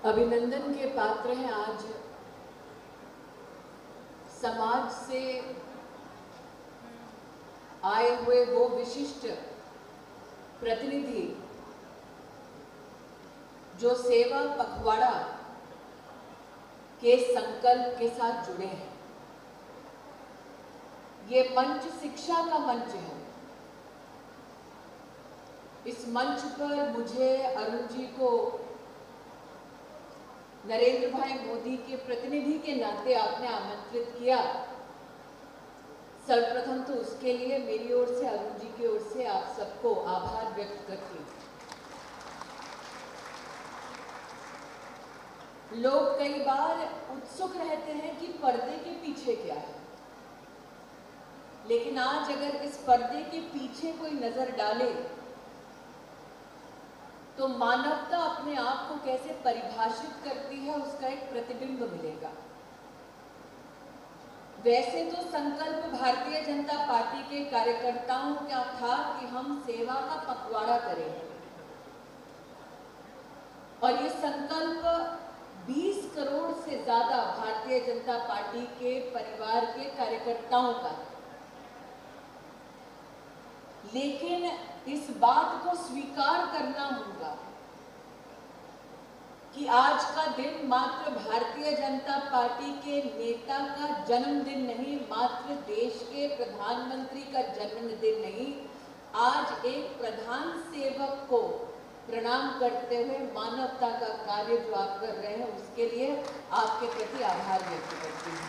अभिनंदन के पात्र हैं आज समाज से आए हुए वो विशिष्ट प्रतिनिधि जो सेवा पखवाड़ा के संकल्प के साथ जुड़े हैं। ये मंच शिक्षा का मंच है। इस मंच पर मुझे अरुण जी को नरेंद्र भाई मोदी के प्रतिनिधि के नाते आपने आमंत्रित किया। सर्वप्रथम तो उसके लिए मेरी ओर से, अरुण जी की ओर से आप सबको आभार व्यक्त करती हूँ। लोग कई बार उत्सुक रहते हैं कि पर्दे के पीछे क्या है, लेकिन आज अगर इस पर्दे के पीछे कोई नजर डाले तो मानवता अपने आप को कैसे परिभाषित करती है उसका एक प्रतिबिंब मिलेगा। वैसे तो संकल्प भारतीय जनता पार्टी के कार्यकर्ताओं का था कि हम सेवा का पखवाड़ा करें, और ये संकल्प 20 करोड़ से ज्यादा भारतीय जनता पार्टी के परिवार के कार्यकर्ताओं का। लेकिन इस बात को स्वीकार करना होगा कि आज का दिन मात्र भारतीय जनता पार्टी के नेता का जन्मदिन नहीं, मात्र देश के प्रधानमंत्री का जन्मदिन नहीं, आज एक प्रधान सेवक को प्रणाम करते हुए मानवता का कार्य जो आप कर रहे हैं उसके लिए आपके प्रति आभार व्यक्त करती हूँ।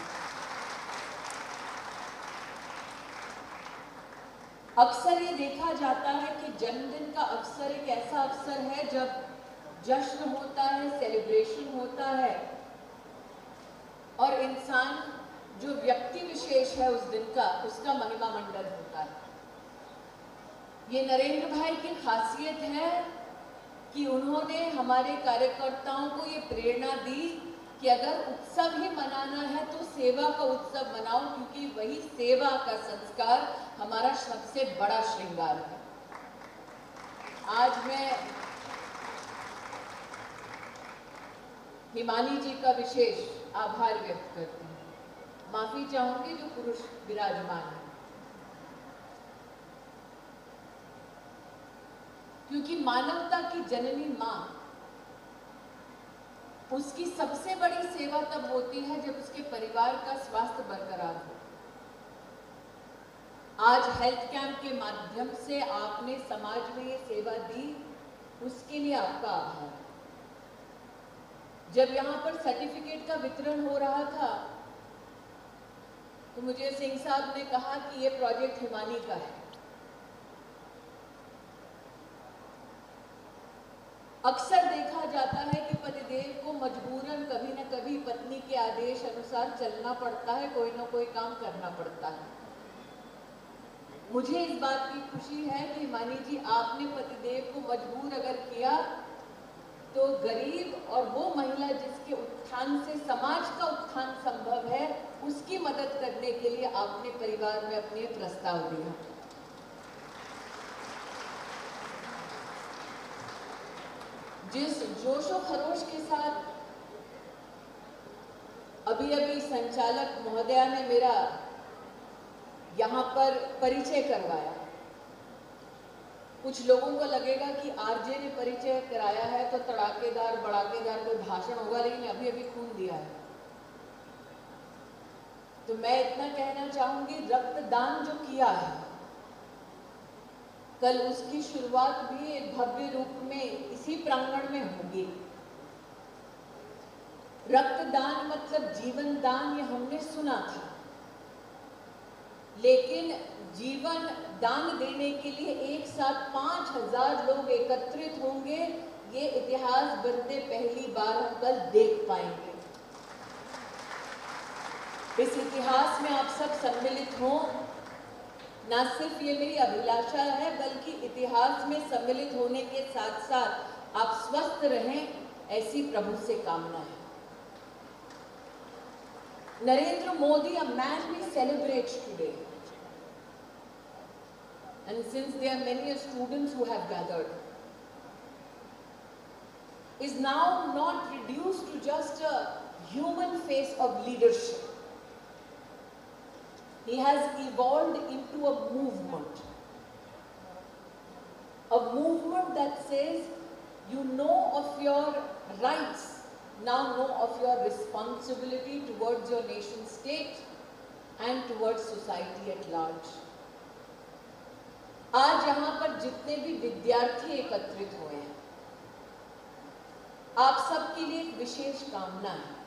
अक्सर ये देखा जाता है कि जन्मदिन का अवसर एक ऐसा अवसर है जब जश्न होता है, सेलिब्रेशन होता है, और इंसान जो व्यक्ति विशेष है उस दिन का, उसका महिमा मंडन होता है। ये नरेंद्र भाई की खासियत है कि उन्होंने हमारे कार्यकर्ताओं को ये प्रेरणा दी कि अगर उत्सव ही मनाना है तो सेवा का उत्सव मनाओ, क्योंकि वही सेवा का संस्कार हमारा सबसे बड़ा श्रृंगार है। आज मैं हिमानी जी का विशेष आभार व्यक्त करती हूँ। माफी चाहूंगी जो पुरुष विराजमान है, क्योंकि मानवता की जननी मां, उसकी सबसे बड़ी सेवा तब होती है जब उसके परिवार का स्वास्थ्य बरकरार हो। आज हेल्थ कैंप के माध्यम से आपने समाज में ये सेवा दी, उसके लिए आपका आभार। जब यहाँ पर सर्टिफिकेट का वितरण हो रहा था तो मुझे सिंह साहब ने कहा कि ये प्रोजेक्ट हिमानी का है। अक्सर देखा जाता है कि पतिदेव को मजबूरन कभी न कभी पत्नी के आदेश अनुसार चलना पड़ता है, कोई ना कोई काम करना पड़ता है। मुझे इस बात की खुशी है कि हिमानी जी, आपने पतिदेव को मजबूर अगर किया तो गरीब और वो महिला जिसके उत्थान से समाज का उत्थान संभव है, उसकी मदद करने के लिए आपने परिवार में अपने प्रस्ताव दिया। जिस जोशो खरोश के साथ अभी अभी संचालक महोदया ने मेरा यहाँ पर परिचय करवाया, कुछ लोगों को लगेगा कि आरजे ने परिचय कराया है तो तड़ाकेदार बड़ाकेदार कोई भाषण होगा, लेकिन अभी अभी खून दिया है। तो मैं इतना कहना चाहूंगी, रक्तदान जो किया है, कल उसकी शुरुआत भी एक भव्य रूप में इसी प्रांगण में होगी। रक्तदान मतलब जीवन दान, ये हमने सुना था, लेकिन जीवन दान देने के लिए एक साथ 5000 लोग एकत्रित होंगे, ये इतिहास बनते पहली बार हम कल देख पाएंगे। इस इतिहास में आप सब सम्मिलित हों, ना सिर्फ ये मेरी अभिलाषा है, बल्कि इतिहास में सम्मिलित होने के साथ साथ आप स्वस्थ रहें, ऐसी प्रभु से कामना है। Narendra Modi, a man we celebrate today. And since there are many students who have gathered, is now not reduced to just a human face of leadership. He has evolved into a movement that says, you know of your rights, now know of your responsibility towards your nation state and towards society at large. आज यहाँ पर जितने भी विद्यार्थी एकत्रित हुए हैं, आप सबके लिए एक विशेष कामना है।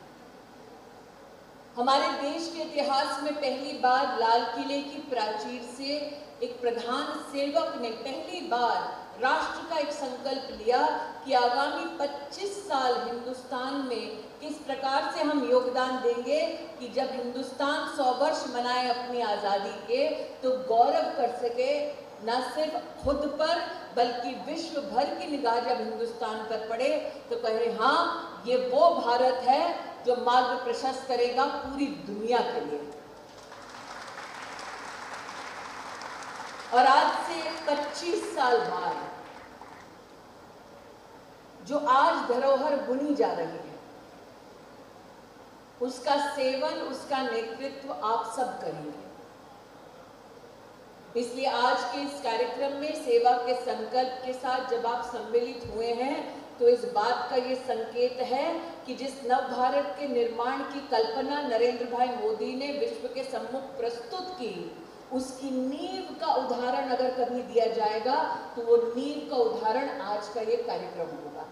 हमारे देश के इतिहास में पहली बार लाल किले की प्राचीर से एक प्रधान सेवक ने पहली बार राष्ट्र का एक संकल्प लिया कि आगामी 25 साल हिंदुस्तान में किस प्रकार से हम योगदान देंगे कि जब हिंदुस्तान 100 वर्ष मनाए अपनी आज़ादी के, तो गौरव कर सके न सिर्फ खुद पर बल्कि विश्व भर की निगाह जब हिंदुस्तान पर पड़े तो कहे, हाँ, ये वो भारत है जो मार्ग प्रशस्त करेगा पूरी दुनिया के लिए। और आज से 25 साल बाद जो आज धरोहर बुनी जा रही है, उसका सेवन, उसका नेतृत्व आप सब करेंगे। इसलिए आज के इस कार्यक्रम में सेवा के संकल्प के साथ जब आप सम्मिलित हुए हैं, तो इस बात का ये संकेत है कि जिस नव भारत के निर्माण की कल्पना नरेंद्र भाई मोदी ने विश्व के सम्मुख प्रस्तुत की, उसकी नींव का उदाहरण अगर कभी दिया जाएगा तो वो नींव का उदाहरण आज का ये कार्यक्रम होगा।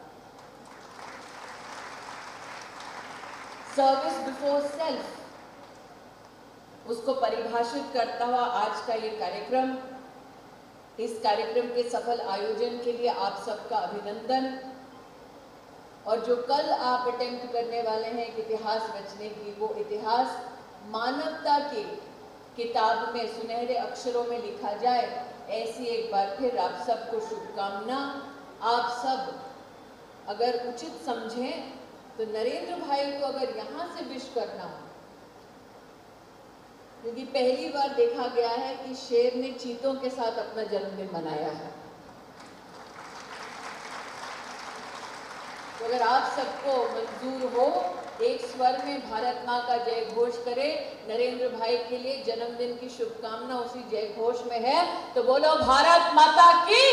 सर्विस बिफोर सेल्फ, उसको परिभाषित करता हुआ आज का ये कार्यक्रम। इस कार्यक्रम के सफल आयोजन के लिए आप सबका अभिनंदन। और जो कल आप अटेम्प्ट करने वाले हैं एक इतिहास रचने की, वो इतिहास मानवता के किताब में सुनहरे अक्षरों में लिखा जाए, ऐसी एक बार फिर आप सबको शुभकामना। आप सब अगर उचित समझें तो नरेंद्र भाई को अगर यहाँ से विश करना हो, क्योंकि पहली बार देखा गया है कि शेर ने चीतों के साथ अपना जन्मदिन मनाया है, तो अगर आप सबको मंजूर हो, एक स्वर में भारत माँ का जय घोष करें। नरेंद्र भाई के लिए जन्मदिन की शुभकामना उसी जय घोष में है, तो बोलो भारत माता की।